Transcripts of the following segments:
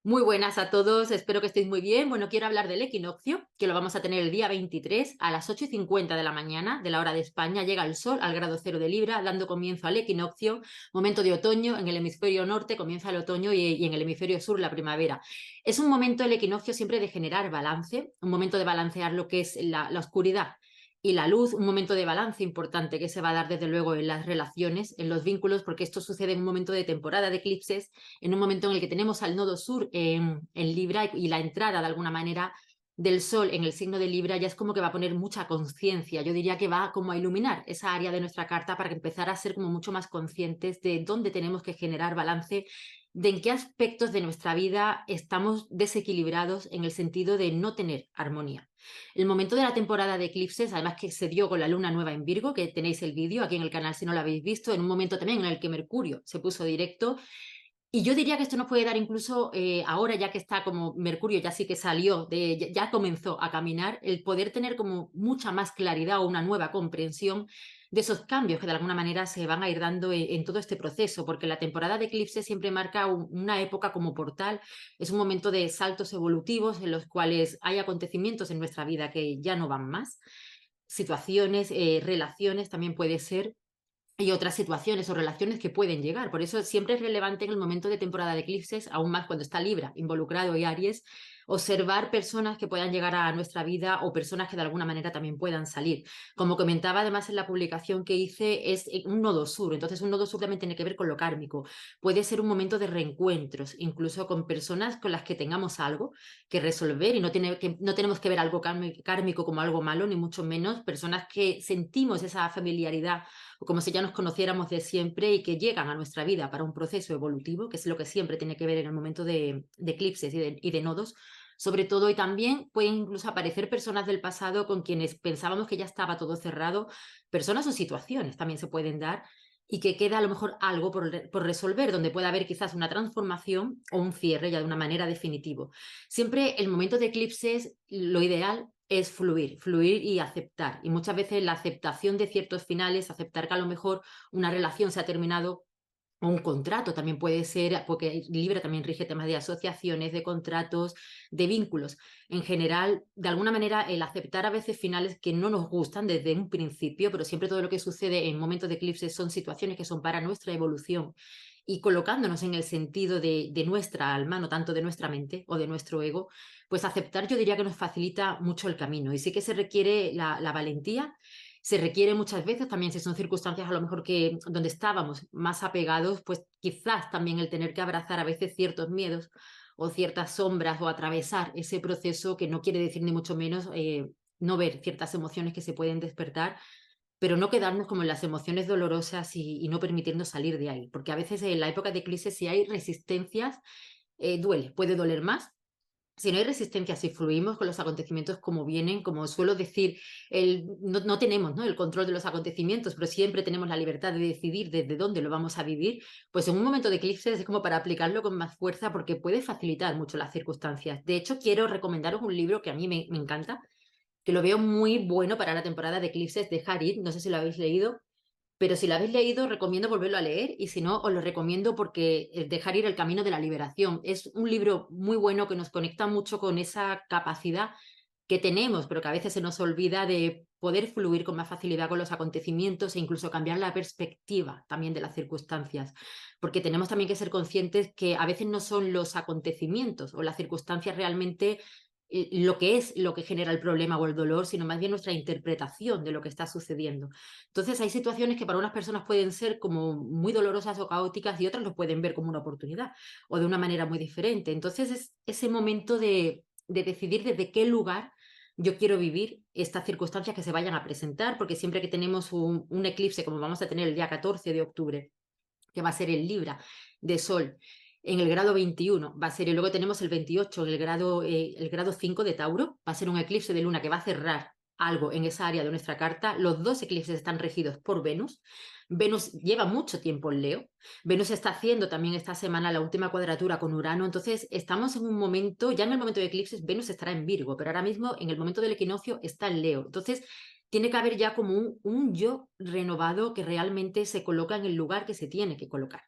Muy buenas a todos, espero que estéis muy bien. Bueno, quiero hablar del equinoccio, que lo vamos a tener el día 23 a las 8:50 de la mañana, de la hora de España. Llega el sol al grado cero de Libra, dando comienzo al equinoccio, momento de otoño. En el hemisferio norte comienza el otoño y en el hemisferio sur la primavera. Es un momento, el equinoccio, siempre de generar balance, un momento de balancear lo que es la oscuridad y la luz, un momento de balance importante que se va a dar desde luego en las relaciones, en los vínculos, porque esto sucede en un momento de temporada de eclipses, en un momento en el que tenemos al nodo sur en Libra y la entrada de alguna manera del Sol en el signo de Libra. Ya es como que va a poner mucha conciencia. Yo diría que va como a iluminar esa área de nuestra carta para que empezar a ser como mucho más conscientes de dónde tenemos que generar balance, de en qué aspectos de nuestra vida estamos desequilibrados en el sentido de no tener armonía. El momento de la temporada de eclipses, además que se dio con la luna nueva en Virgo, que tenéis el vídeo aquí en el canal si no lo habéis visto, en un momento también en el que Mercurio se puso directo, y yo diría que esto nos puede dar incluso ahora, ya que está como Mercurio, ya sí que salió, ya comenzó a caminar, el poder tener como mucha más claridad o una nueva comprensión de esos cambios que de alguna manera se van a ir dando en todo este proceso, porque la temporada de eclipse siempre marca una época como portal, es un momento de saltos evolutivos en los cuales hay acontecimientos en nuestra vida que ya no van más, situaciones, relaciones también puede ser, y otras situaciones o relaciones que pueden llegar. Por eso siempre es relevante en el momento de temporada de eclipses, aún más cuando está Libra involucrado y Aries, observar personas que puedan llegar a nuestra vida o personas que de alguna manera también puedan salir. Como comentaba además en la publicación que hice, es un nodo sur. Entonces un nodo sur también tiene que ver con lo kármico. Puede ser un momento de reencuentros, incluso con personas con las que tengamos algo que resolver, y no tenemos que ver algo kármico como algo malo, ni mucho menos. Personas que sentimos esa familiaridad o como si ya nos conociéramos de siempre y que llegan a nuestra vida para un proceso evolutivo, que es lo que siempre tiene que ver en el momento de eclipses y de nodos, sobre todo. Y también pueden incluso aparecer personas del pasado con quienes pensábamos que ya estaba todo cerrado, personas o situaciones también se pueden dar, y que queda a lo mejor algo por resolver, donde puede haber quizás una transformación o un cierre ya de una manera definitiva. Siempre el momento de eclipses, lo ideal es fluir, fluir y aceptar. Y muchas veces la aceptación de ciertos finales, aceptar que a lo mejor una relación se ha terminado, o un contrato también puede ser, porque Libra también rige temas de asociaciones, de contratos, de vínculos. En general, de alguna manera, el aceptar a veces finales que no nos gustan desde un principio, pero siempre todo lo que sucede en momentos de eclipse son situaciones que son para nuestra evolución y colocándonos en el sentido de nuestra alma, no tanto de nuestra mente o de nuestro ego, pues aceptar yo diría que nos facilita mucho el camino. Y sí que se requiere la valentía, se requiere muchas veces también, si son circunstancias a lo mejor que donde estábamos más apegados, pues quizás también el tener que abrazar a veces ciertos miedos o ciertas sombras o atravesar ese proceso, que no quiere decir ni mucho menos no ver ciertas emociones que se pueden despertar, pero no quedarnos como en las emociones dolorosas y no permitirnos salir de ahí, porque a veces en la época de crisis, si hay resistencias, duele, puede doler más. Si no hay resistencia, si fluimos con los acontecimientos como vienen, como suelo decir, no tenemos, ¿no?, el control de los acontecimientos, pero siempre tenemos la libertad de decidir desde dónde lo vamos a vivir, pues en un momento de eclipse es como para aplicarlo con más fuerza, porque puede facilitar mucho las circunstancias. De hecho, quiero recomendaros un libro que a mí me encanta, que lo veo muy bueno para la temporada de eclipses, Dejar ir. No sé si lo habéis leído, pero si lo habéis leído, recomiendo volverlo a leer, y si no, os lo recomiendo porque Dejar ir, el camino de la liberación. Es un libro muy bueno que nos conecta mucho con esa capacidad que tenemos, pero que a veces se nos olvida, de poder fluir con más facilidad con los acontecimientos e incluso cambiar la perspectiva también de las circunstancias. Porque tenemos también que ser conscientes que a veces no son los acontecimientos o las circunstancias realmente lo que es lo que genera el problema o el dolor, sino más bien nuestra interpretación de lo que está sucediendo. Entonces hay situaciones que para unas personas pueden ser como muy dolorosas o caóticas, y otras lo pueden ver como una oportunidad o de una manera muy diferente. Entonces es ese momento de decidir desde qué lugar yo quiero vivir estas circunstancias que se vayan a presentar, porque siempre que tenemos un eclipse, como vamos a tener el día 14 de octubre, que va a ser el Libra de Sol, en el grado 21, va a ser, y luego tenemos el 28, el grado 5 de Tauro, va a ser un eclipse de luna que va a cerrar algo en esa área de nuestra carta. Los dos eclipses están regidos por Venus. Venus lleva mucho tiempo en Leo. Venus está haciendo también esta semana la última cuadratura con Urano. Entonces estamos en un momento, ya en el momento de eclipses, Venus estará en Virgo, pero ahora mismo en el momento del equinoccio está en Leo. Entonces tiene que haber ya como un yo renovado que realmente se coloca en el lugar que se tiene que colocar.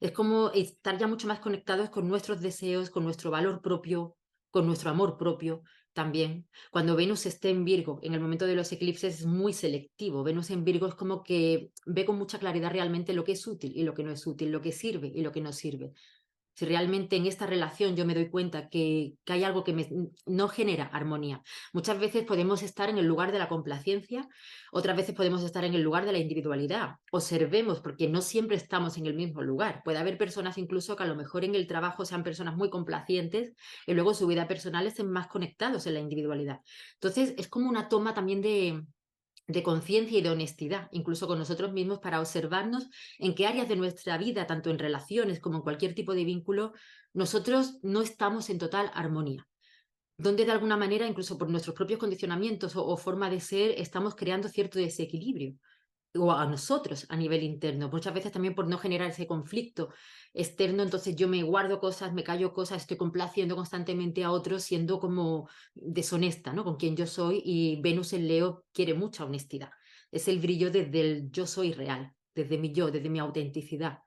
Es como estar ya mucho más conectados con nuestros deseos, con nuestro valor propio, con nuestro amor propio también. Cuando Venus esté en Virgo, en el momento de los eclipses es muy selectivo. Venus en Virgo es como que ve con mucha claridad realmente lo que es útil y lo que no es útil, lo que sirve y lo que no sirve. Si realmente en esta relación yo me doy cuenta que hay algo que no genera armonía. Muchas veces podemos estar en el lugar de la complacencia, otras veces podemos estar en el lugar de la individualidad. Observemos, porque no siempre estamos en el mismo lugar. Puede haber personas incluso que a lo mejor en el trabajo sean personas muy complacientes y luego en su vida personal estén más conectados en la individualidad. Entonces es como una toma también de conciencia y de honestidad, incluso con nosotros mismos, para observarnos en qué áreas de nuestra vida, tanto en relaciones como en cualquier tipo de vínculo, nosotros no estamos en total armonía. Donde de alguna manera, incluso por nuestros propios condicionamientos o forma de ser, estamos creando cierto desequilibrio o a nosotros a nivel interno. Muchas veces también por no generar ese conflicto externo, entonces yo me guardo cosas, me callo cosas, estoy complaciendo constantemente a otros, siendo como deshonesta, ¿no? Con quien yo soy, y Venus en Leo quiere mucha honestidad. Es el brillo desde el yo soy real, desde mi yo, desde mi autenticidad.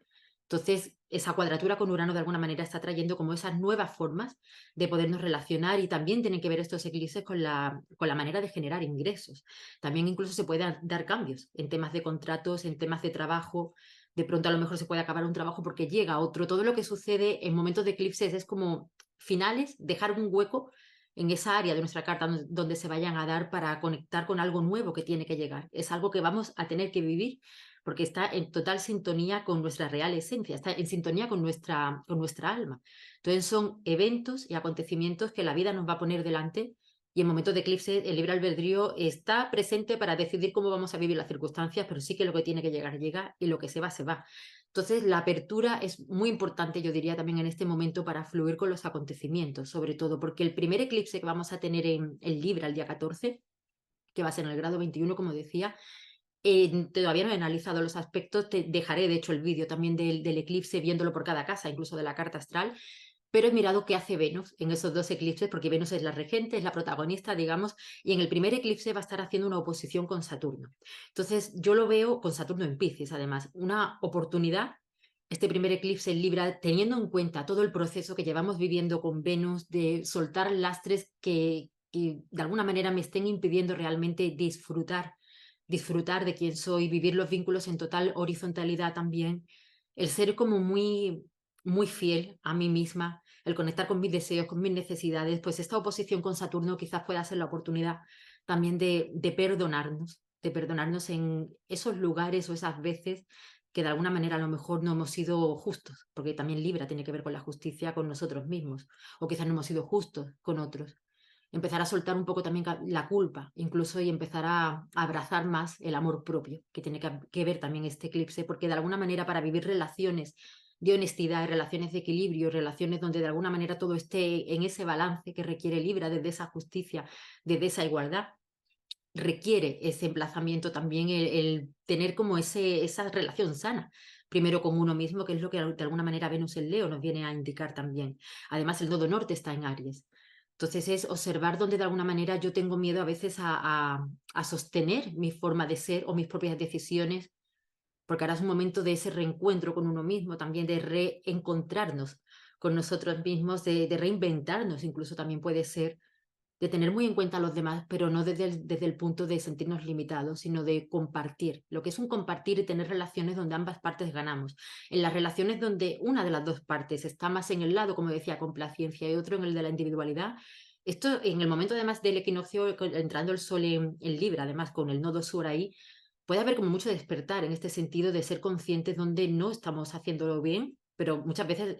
Entonces, esa cuadratura con Urano de alguna manera está trayendo como esas nuevas formas de podernos relacionar, y también tienen que ver estos eclipses con la manera de generar ingresos. También incluso se pueden dar cambios en temas de contratos, en temas de trabajo. De pronto a lo mejor se puede acabar un trabajo porque llega otro. Todo lo que sucede en momentos de eclipses es como finales, dejar un hueco en esa área de nuestra carta donde se vayan a dar para conectar con algo nuevo que tiene que llegar. Es algo que vamos a tener que vivir porque está en total sintonía con nuestra real esencia, está en sintonía con nuestra alma. Entonces son eventos y acontecimientos que la vida nos va a poner delante, y en momentos de eclipse el libre albedrío está presente para decidir cómo vamos a vivir las circunstancias, pero sí que lo que tiene que llegar llega y lo que se va, se va. Entonces la apertura es muy importante, yo diría también en este momento, para fluir con los acontecimientos, sobre todo porque el primer eclipse que vamos a tener en Libra el día 14, que va a ser en el grado 21, como decía, todavía no he analizado los aspectos, te dejaré de hecho el vídeo también del eclipse viéndolo por cada casa, incluso de la carta astral, pero he mirado qué hace Venus en esos dos eclipses, porque Venus es la regente, es la protagonista, digamos, y en el primer eclipse va a estar haciendo una oposición con Saturno. Entonces, yo lo veo con Saturno en Piscis, además, una oportunidad, este primer eclipse en Libra, teniendo en cuenta todo el proceso que llevamos viviendo con Venus, de soltar lastres que de alguna manera me estén impidiendo realmente disfrutar de quién soy, vivir los vínculos en total horizontalidad también, el ser como muy fiel a mí misma, el conectar con mis deseos, con mis necesidades. Pues esta oposición con Saturno quizás pueda ser la oportunidad también de perdonarnos en esos lugares o esas veces que de alguna manera a lo mejor no hemos sido justos, porque también Libra tiene que ver con la justicia con nosotros mismos, o quizás no hemos sido justos con otros. Empezar a soltar un poco también la culpa, incluso, y empezar a abrazar más el amor propio, que tiene que ver también este eclipse, porque de alguna manera para vivir relaciones de honestidad, relaciones de equilibrio, relaciones donde de alguna manera todo esté en ese balance que requiere Libra, desde esa justicia, desde esa igualdad, requiere ese emplazamiento también, el tener como esa relación sana, primero con uno mismo, que es lo que de alguna manera Venus en Leo nos viene a indicar también. Además, el nodo norte está en Aries. Entonces es observar donde de alguna manera yo tengo miedo a veces a sostener mi forma de ser o mis propias decisiones, porque ahora es un momento de ese reencuentro con uno mismo, también de reencontrarnos con nosotros mismos, de reinventarnos, incluso también puede ser, de tener muy en cuenta a los demás, pero no desde el punto de sentirnos limitados, sino de compartir. Lo que es un compartir y tener relaciones donde ambas partes ganamos. En las relaciones donde una de las dos partes está más en el lado, como decía, complacencia, y otro en el de la individualidad, esto en el momento además del equinoccio, entrando el sol en Libra, además con el nodo sur ahí, puede haber como mucho despertar en este sentido de ser conscientes donde no estamos haciéndolo bien, pero muchas veces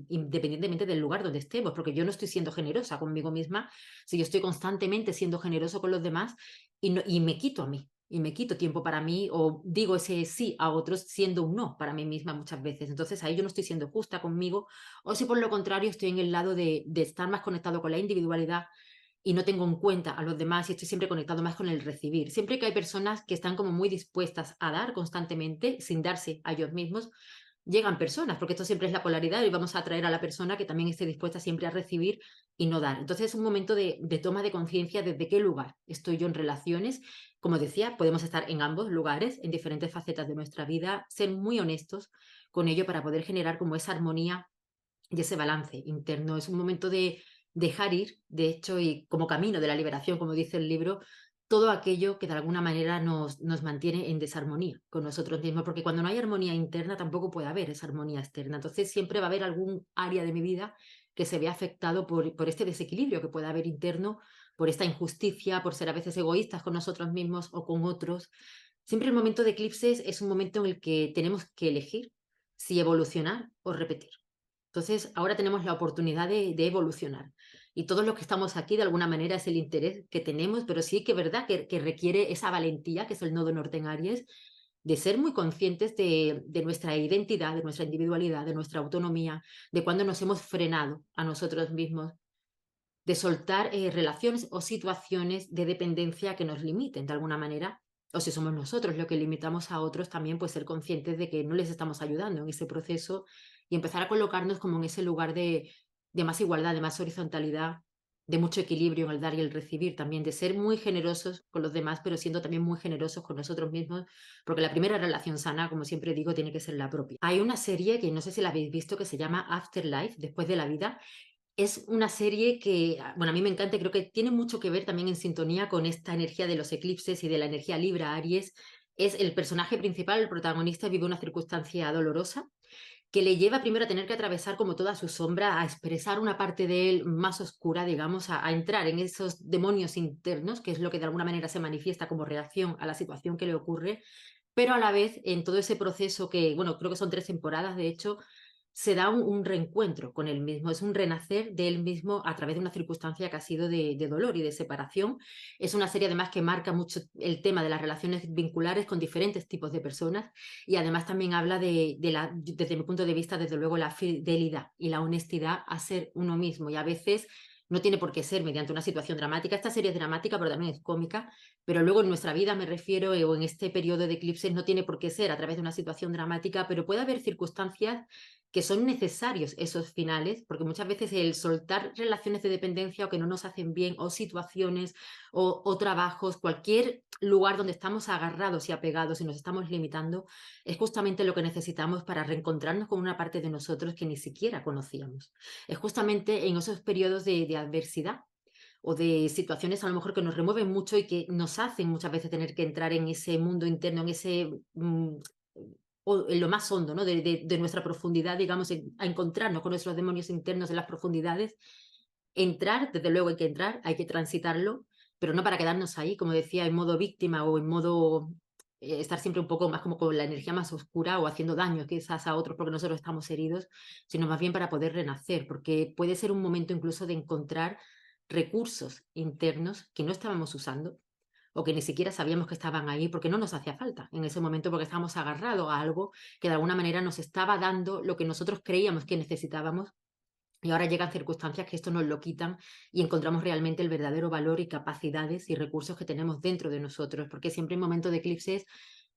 independientemente del lugar donde estemos, porque yo no estoy siendo generosa conmigo misma si yo estoy constantemente siendo generoso con los demás y me quito a mí, y me quito tiempo para mí, o digo ese sí a otros siendo un no para mí misma muchas veces. Entonces ahí yo no estoy siendo justa conmigo, o si por lo contrario estoy en el lado de estar más conectado con la individualidad y no tengo en cuenta a los demás y estoy siempre conectado más con el recibir. Siempre que hay personas que están como muy dispuestas a dar constantemente sin darse a ellos mismos, llegan personas, porque esto siempre es la polaridad y vamos a atraer a la persona que también esté dispuesta siempre a recibir y no dar. Entonces es un momento de toma de conciencia desde qué lugar estoy yo en relaciones. Como decía, podemos estar en ambos lugares, en diferentes facetas de nuestra vida, ser muy honestos con ello para poder generar como esa armonía y ese balance interno. Es un momento de dejar ir, de hecho, y como camino de la liberación, como dice el libro, todo aquello que de alguna manera nos mantiene en desarmonía con nosotros mismos, porque cuando no hay armonía interna tampoco puede haber esa armonía externa. Entonces siempre va a haber algún área de mi vida que se vea afectado por este desequilibrio que puede haber interno, por esta injusticia, por ser a veces egoístas con nosotros mismos o con otros. Siempre el momento de eclipses es un momento en el que tenemos que elegir si evolucionar o repetir. Entonces, ahora tenemos la oportunidad de evolucionar. Y todos los que estamos aquí, de alguna manera, es el interés que tenemos, pero sí que es verdad que requiere esa valentía, que es el nodo norte en Aries, de ser muy conscientes de nuestra identidad, de nuestra individualidad, de nuestra autonomía, de cuando nos hemos frenado a nosotros mismos, de soltar relaciones o situaciones de dependencia que nos limiten de alguna manera. O si somos nosotros los que limitamos a otros, también pues ser conscientes de que no les estamos ayudando en ese proceso y empezar a colocarnos como en ese lugar de más igualdad, de más horizontalidad, de mucho equilibrio en el dar y el recibir, también de ser muy generosos con los demás, pero siendo también muy generosos con nosotros mismos, porque la primera relación sana, como siempre digo, tiene que ser la propia. Hay una serie que no sé si la habéis visto que se llama Afterlife, Después de la vida. Es una serie que, bueno, a mí me encanta y creo que tiene mucho que ver también en sintonía con esta energía de los eclipses y de la energía Libra Aries. Es el personaje principal, el protagonista, vive una circunstancia dolorosa que le lleva primero a tener que atravesar como toda su sombra, a expresar una parte de él más oscura, digamos, a entrar en esos demonios internos, que es lo que de alguna manera se manifiesta como reacción a la situación que le ocurre, pero a la vez en todo ese proceso que, bueno, creo que son 3 temporadas, de hecho, se da un reencuentro con él mismo, es un renacer de él mismo a través de una circunstancia que ha sido de dolor y de separación. Es una serie además que marca mucho el tema de las relaciones vinculares con diferentes tipos de personas y además también habla desde mi punto de vista, desde luego, la fidelidad y la honestidad a ser uno mismo y a veces no tiene por qué ser mediante una situación dramática. Esta serie es dramática, pero también es cómica, pero luego en nuestra vida, me refiero, o en este periodo de eclipses, no tiene por qué ser a través de una situación dramática, pero puede haber circunstancias que son necesarios esos finales, porque muchas veces el soltar relaciones de dependencia o que no nos hacen bien, o situaciones, o trabajos, cualquier lugar donde estamos agarrados y apegados y nos estamos limitando, es justamente lo que necesitamos para reencontrarnos con una parte de nosotros que ni siquiera conocíamos. Es justamente en esos periodos de adversidad o de situaciones a lo mejor que nos remueven mucho y que nos hacen muchas veces tener que entrar en ese mundo interno, en ese o en lo más hondo, ¿no? De nuestra profundidad, digamos, a encontrarnos con nuestros demonios internos en las profundidades. Entrar, desde luego hay que entrar, hay que transitarlo, pero no para quedarnos ahí, como decía, en modo víctima o en modo estar siempre un poco más como con la energía más oscura o haciendo daño quizás a otros porque nosotros estamos heridos, sino más bien para poder renacer, porque puede ser un momento incluso de encontrar recursos internos que no estábamos usando o que ni siquiera sabíamos que estaban ahí porque no nos hacía falta en ese momento porque estábamos agarrados a algo que de alguna manera nos estaba dando lo que nosotros creíamos que necesitábamos y ahora llegan circunstancias que esto nos lo quitan y encontramos realmente el verdadero valor y capacidades y recursos que tenemos dentro de nosotros, porque siempre en momentos de eclipses,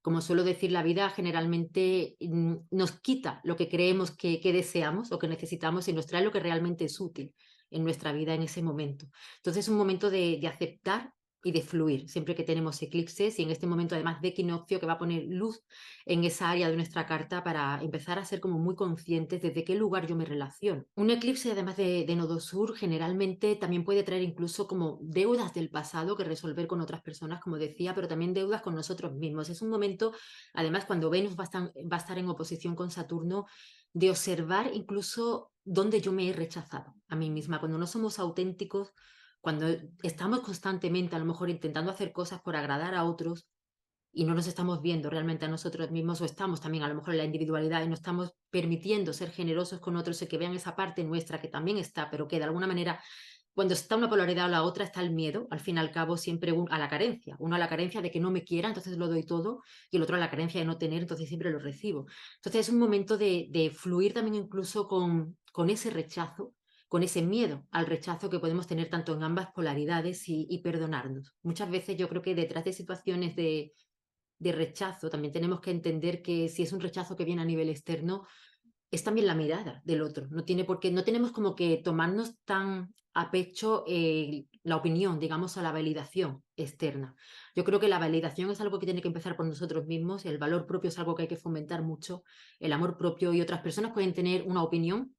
como suelo decir, la vida generalmente nos quita lo que creemos que deseamos o que necesitamos y nos trae lo que realmente es útil en nuestra vida en ese momento. Entonces es un momento de aceptar y de fluir, siempre que tenemos eclipses y en este momento además de equinoccio que va a poner luz en esa área de nuestra carta para empezar a ser como muy conscientes desde qué lugar yo me relaciono. Un eclipse, además de nodo sur, generalmente también puede traer incluso como deudas del pasado que resolver con otras personas, como decía, pero también deudas con nosotros mismos. Es un momento, además, cuando Venus va a estar en oposición con Saturno, de observar incluso dónde yo me he rechazado a mí misma. Cuando no somos auténticos, cuando estamos constantemente a lo mejor intentando hacer cosas por agradar a otros, y no nos estamos viendo realmente a nosotros mismos o estamos también a lo mejor en la individualidad y no estamos permitiendo ser generosos con otros y que vean esa parte nuestra que también está, pero que de alguna manera cuando está una polaridad o la otra está el miedo, al fin y al cabo siempre a la carencia, uno a la carencia de que no me quiera, entonces lo doy todo y el otro a la carencia de no tener, entonces siempre lo recibo. Entonces es un momento de fluir también incluso con ese rechazo, con ese miedo al rechazo que podemos tener tanto en ambas polaridades y perdonarnos. Muchas veces yo creo que detrás de situaciones de rechazo, también tenemos que entender que si es un rechazo que viene a nivel externo, es también la mirada del otro. No tiene por qué, no tenemos como que tomarnos tan a pecho la opinión, digamos, a la validación externa. Yo creo que la validación es algo que tiene que empezar por nosotros mismos, el valor propio es algo que hay que fomentar mucho, el amor propio, y otras personas pueden tener una opinión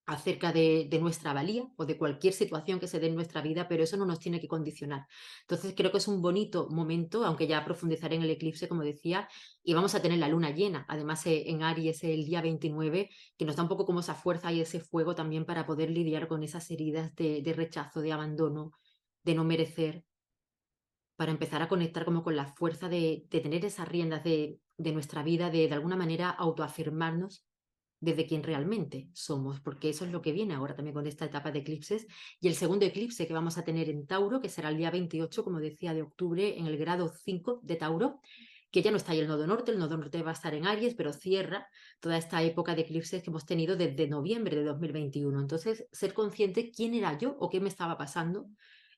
acerca de nuestra valía o de cualquier situación que se dé en nuestra vida, pero eso no nos tiene que condicionar. Entonces creo que es un bonito momento, aunque ya profundizaré en el eclipse, como decía, y vamos a tener la luna llena, además en Aries el día 29, que nos da un poco como esa fuerza y ese fuego también para poder lidiar con esas heridas de rechazo, de abandono, de no merecer, para empezar a conectar como con la fuerza de tener esas riendas de nuestra vida, de alguna manera autoafirmarnos desde quien realmente somos, porque eso es lo que viene ahora también con esta etapa de eclipses. Y el segundo eclipse que vamos a tener en Tauro, que será el día 28, como decía, de octubre, en el grado 5 de Tauro, que ya no está ahí el nodo norte va a estar en Aries, pero cierra toda esta época de eclipses que hemos tenido desde noviembre de 2021. Entonces, ser consciente quién era yo o qué me estaba pasando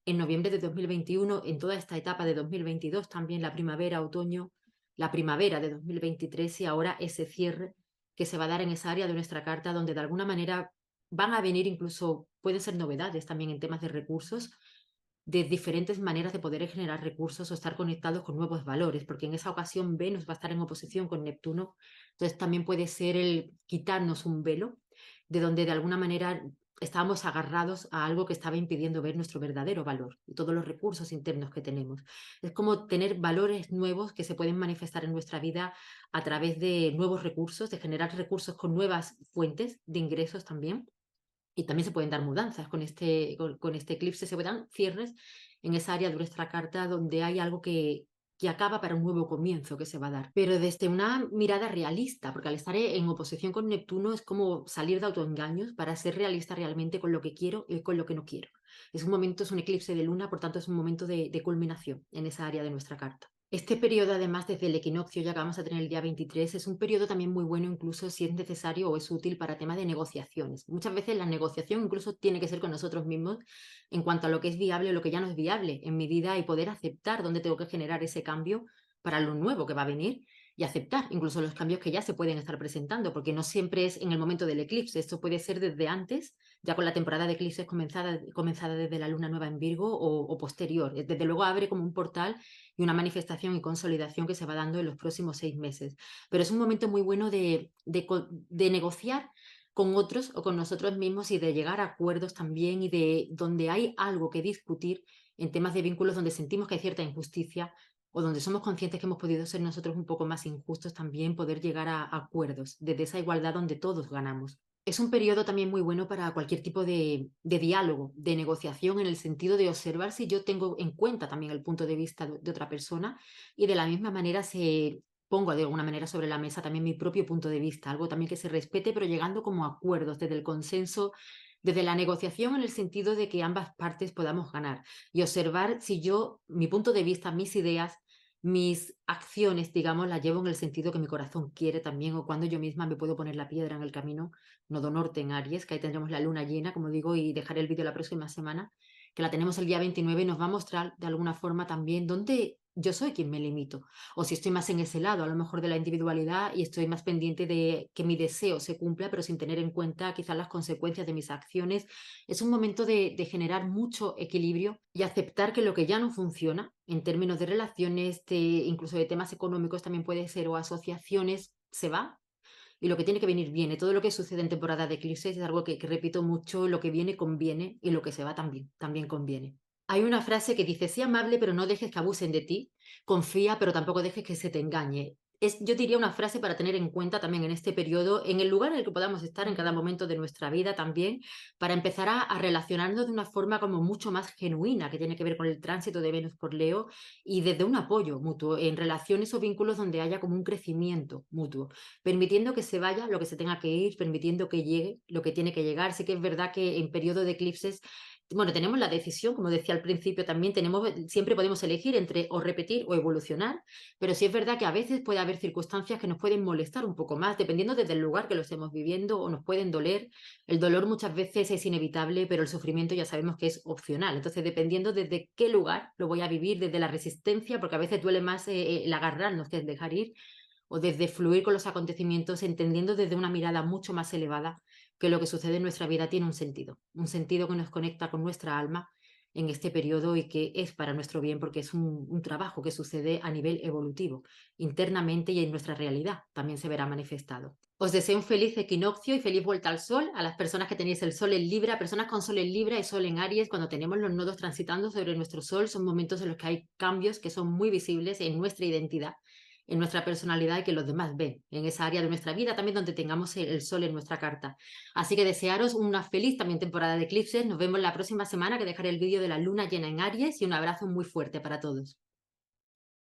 en noviembre de 2021, en toda esta etapa de 2022, también la primavera, otoño, la primavera de 2023 y ahora ese cierre que se va a dar en esa área de nuestra carta donde de alguna manera van a venir incluso, pueden ser novedades también en temas de recursos, de diferentes maneras de poder generar recursos o estar conectados con nuevos valores, porque en esa ocasión Venus va a estar en oposición con Neptuno, entonces también puede ser el quitarnos un velo de donde de alguna manera estábamos agarrados a algo que estaba impidiendo ver nuestro verdadero valor y todos los recursos internos que tenemos. Es como tener valores nuevos que se pueden manifestar en nuestra vida a través de nuevos recursos, de generar recursos con nuevas fuentes de ingresos también. Y también se pueden dar mudanzas con este eclipse, se pueden dar cierres en esa área de nuestra carta donde hay algo que acaba para un nuevo comienzo que se va a dar, pero desde una mirada realista, porque al estar en oposición con Neptuno es como salir de autoengaños para ser realista realmente con lo que quiero y con lo que no quiero. Es un momento, es un eclipse de luna, por tanto es un momento de culminación en esa área de nuestra carta. Este periodo, además, desde el equinoccio, ya que vamos a tener el día 23, es un periodo también muy bueno, incluso si es necesario o es útil para temas de negociaciones. Muchas veces la negociación incluso tiene que ser con nosotros mismos en cuanto a lo que es viable o lo que ya no es viable en mi vida y poder aceptar dónde tengo que generar ese cambio para lo nuevo que va a venir y aceptar incluso los cambios que ya se pueden estar presentando, porque no siempre es en el momento del eclipse, esto puede ser desde antes, ya con la temporada de eclipses comenzada desde la luna nueva en Virgo o posterior. Desde luego abre como un portal y una manifestación y consolidación que se va dando en los próximos 6 meses. Pero es un momento muy bueno de negociar con otros o con nosotros mismos y de llegar a acuerdos también y de donde hay algo que discutir en temas de vínculos donde sentimos que hay cierta injusticia o donde somos conscientes que hemos podido ser nosotros un poco más injustos también, poder llegar a acuerdos desde esa igualdad donde todos ganamos. Es un periodo también muy bueno para cualquier tipo de diálogo, de negociación, en el sentido de observar si yo tengo en cuenta también el punto de vista de otra persona y de la misma manera se pongo de alguna manera sobre la mesa también mi propio punto de vista, algo también que se respete, pero llegando como a acuerdos desde el consenso, desde la negociación en el sentido de que ambas partes podamos ganar y observar si yo, mi punto de vista, mis ideas, mis acciones, digamos, las llevo en el sentido que mi corazón quiere también o cuando yo misma me puedo poner la piedra en el camino nodo norte en Aries, que ahí tendremos la luna llena, como digo, y dejaré el vídeo la próxima semana, que la tenemos el día 29 y nos va a mostrar de alguna forma también dónde yo soy quien me limito, o si estoy más en ese lado, a lo mejor de la individualidad y estoy más pendiente de que mi deseo se cumpla, pero sin tener en cuenta quizás las consecuencias de mis acciones. Es un momento de generar mucho equilibrio y aceptar que lo que ya no funciona en términos de relaciones, incluso de temas económicos también puede ser, o asociaciones, se va y lo que tiene que venir viene. Todo lo que sucede en temporada de eclipses es algo que repito mucho, lo que viene conviene y lo que se va también conviene. Hay una frase que dice, sé amable, pero no dejes que abusen de ti, confía, pero tampoco dejes que se te engañe. Yo diría una frase para tener en cuenta también en este periodo, en el lugar en el que podamos estar en cada momento de nuestra vida también, para empezar a relacionarnos de una forma como mucho más genuina, que tiene que ver con el tránsito de Venus por Leo y desde un apoyo mutuo en relaciones o vínculos donde haya como un crecimiento mutuo, permitiendo que se vaya lo que se tenga que ir, permitiendo que llegue lo que tiene que llegar. Sí que es verdad que en periodo de eclipses, bueno, tenemos la decisión, como decía al principio también, siempre podemos elegir entre o repetir o evolucionar, pero sí es verdad que a veces puede haber circunstancias que nos pueden molestar un poco más, dependiendo desde el lugar que lo estemos viviendo o nos pueden doler. El dolor muchas veces es inevitable, pero el sufrimiento ya sabemos que es opcional. Entonces, dependiendo desde qué lugar lo voy a vivir, desde la resistencia, porque a veces duele más el agarrarnos que el dejar ir, o desde fluir con los acontecimientos, entendiendo desde una mirada mucho más elevada que lo que sucede en nuestra vida tiene un sentido que nos conecta con nuestra alma en este periodo y que es para nuestro bien porque es un trabajo que sucede a nivel evolutivo, internamente y en nuestra realidad también se verá manifestado. Os deseo un feliz equinoccio y feliz vuelta al sol a las personas que tenéis el sol en Libra, personas con sol en Libra y sol en Aries. Cuando tenemos los nodos transitando sobre nuestro sol, son momentos en los que hay cambios que son muy visibles en nuestra identidad, en nuestra personalidad y que los demás ven en esa área de nuestra vida también donde tengamos el sol en nuestra carta. Así que desearos una feliz también temporada de eclipses. Nos vemos la próxima semana, que dejaré el vídeo de la luna llena en Aries, y un abrazo muy fuerte para todos.